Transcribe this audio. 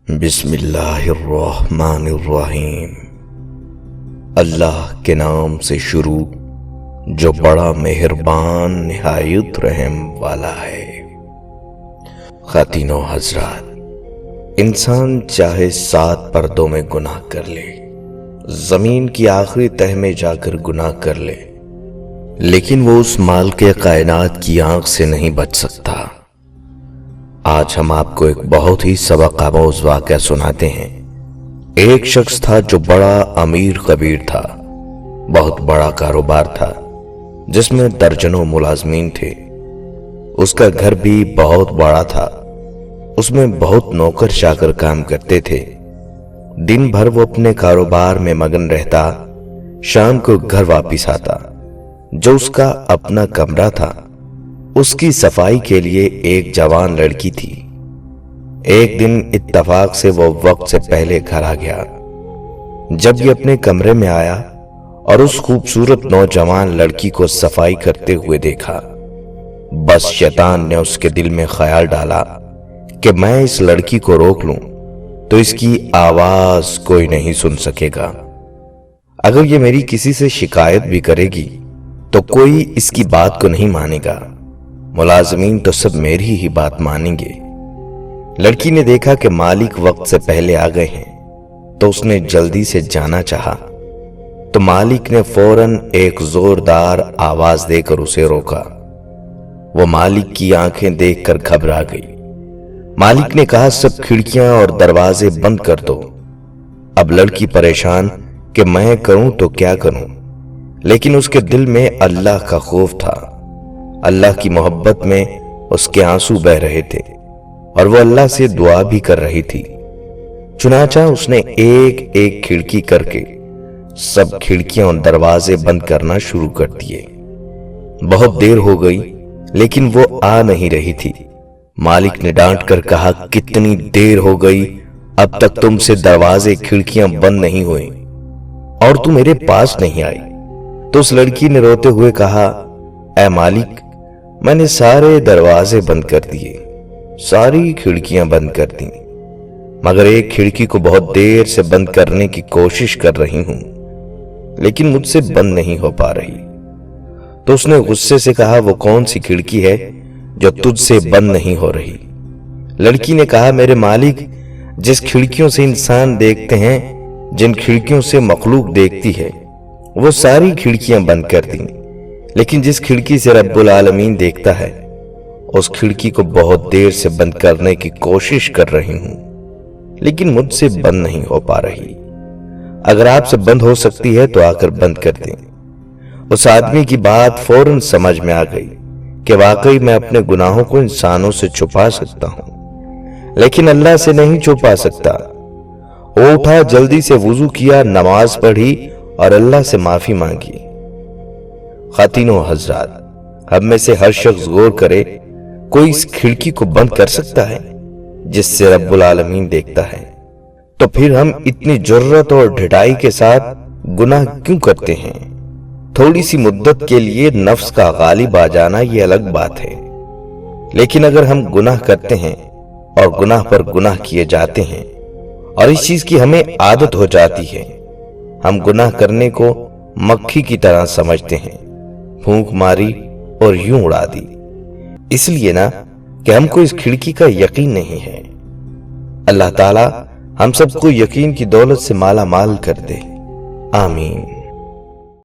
بسم اللہ الرحمن الرحیم۔ اللہ کے نام سے شروع جو بڑا مہربان نہایت رحم والا ہے۔ خواتین و حضرات، انسان چاہے 7 پردوں میں گناہ کر لے، زمین کی آخری تہہ میں جا کر گناہ کر لے، لیکن وہ اس مالک کائنات کی آنکھ سے نہیں بچ سکتا۔ آج ہم آپ کو ایک بہت ہی سبق آموز واقعہ سناتے ہیں۔ ایک شخص تھا جو بڑا امیر کبیر تھا، بہت بڑا کاروبار تھا جس میں درجنوں ملازمین تھے۔ اس کا گھر بھی بہت بڑا تھا، اس میں بہت نوکر چاکر کام کرتے تھے۔ دن بھر وہ اپنے کاروبار میں مگن رہتا، شام کو گھر واپس آتا۔ جو اس کا اپنا کمرہ تھا، اس کی صفائی کے لیے ایک جوان لڑکی تھی۔ ایک دن اتفاق سے وہ وقت سے پہلے گھر آ گیا۔ جب یہ اپنے کمرے میں آیا اور اس خوبصورت نوجوان لڑکی کو صفائی کرتے ہوئے دیکھا، بس شیطان نے اس کے دل میں خیال ڈالا کہ میں اس لڑکی کو روک لوں تو اس کی آواز کوئی نہیں سن سکے گا۔ اگر یہ میری کسی سے شکایت بھی کرے گی تو کوئی اس کی بات کو نہیں مانے گا، ملازمین تو سب میری ہی بات مانیں گے۔ لڑکی نے دیکھا کہ مالک وقت سے پہلے آ گئے ہیں تو اس نے جلدی سے جانا چاہا، تو مالک نے فوراً ایک زوردار آواز دے کر اسے روکا۔ وہ مالک کی آنکھیں دیکھ کر گھبرا گئی۔ مالک نے کہا، سب کھڑکیاں اور دروازے بند کر دو۔ اب لڑکی پریشان کہ میں کروں تو کیا کروں، لیکن اس کے دل میں اللہ کا خوف تھا۔ اللہ کی محبت میں اس کے آنسو بہ رہے تھے اور وہ اللہ سے دعا بھی کر رہی تھی۔ چنانچہ اس نے ایک ایک کھڑکی کر کے سب کھڑکیاں اور دروازے بند کرنا شروع کر دیے۔ بہت دیر ہو گئی لیکن وہ آ نہیں رہی تھی۔ مالک نے ڈانٹ کر کہا، کتنی دیر ہو گئی، اب تک تم سے دروازے کھڑکیاں بند نہیں ہوئے اور تم میرے پاس نہیں آئی۔ تو اس لڑکی نے روتے ہوئے کہا، اے مالک، میں نے سارے دروازے بند کر دیے، ساری کھڑکیاں بند کر دیں، مگر ایک کھڑکی کو بہت دیر سے بند کرنے کی کوشش کر رہی ہوں، لیکن مجھ سے بند نہیں ہو پا رہی۔ تو اس نے غصے سے کہا، وہ کون سی کھڑکی ہے جو تجھ سے بند نہیں ہو رہی؟ لڑکی نے کہا، میرے مالک، جس کھڑکیوں سے انسان دیکھتے ہیں، جن کھڑکیوں سے مخلوق دیکھتی ہے، وہ ساری کھڑکیاں بند کر دیں، لیکن جس کھڑکی سے رب العالمین دیکھتا ہے، اس کھڑکی کو بہت دیر سے بند کرنے کی کوشش کر رہی ہوں، لیکن مجھ سے بند نہیں ہو پا رہی۔ اگر آپ سے بند ہو سکتی ہے تو آ کر بند کر دیں۔ اس آدمی کی بات فوراً سمجھ میں آ گئی کہ واقعی میں اپنے گناہوں کو انسانوں سے چھپا سکتا ہوں، لیکن اللہ سے نہیں چھپا سکتا۔ وہ اٹھا، جلدی سے وضو کیا، نماز پڑھی اور اللہ سے معافی مانگی۔ خواتین و حضرات، ہم میں سے ہر شخص غور کرے، کوئی اس کھڑکی کو بند کر سکتا ہے جس سے رب العالمین دیکھتا ہے؟ تو پھر ہم اتنی جرات اور ڈھٹائی کے ساتھ گناہ کیوں کرتے ہیں؟ تھوڑی سی مدت کے لیے نفس کا غالب آ جانا یہ الگ بات ہے، لیکن اگر ہم گناہ کرتے ہیں اور گناہ پر گناہ کیے جاتے ہیں اور اس چیز کی ہمیں عادت ہو جاتی ہے، ہم گناہ کرنے کو مکھی کی طرح سمجھتے ہیں، پھونک ماری اور یوں اڑا دی۔ اس لیے نا کہ ہم کو اس کھڑکی کا یقین نہیں ہے۔ اللہ تعالی ہم سب کو یقین کی دولت سے مالا مال کر دے، آمین۔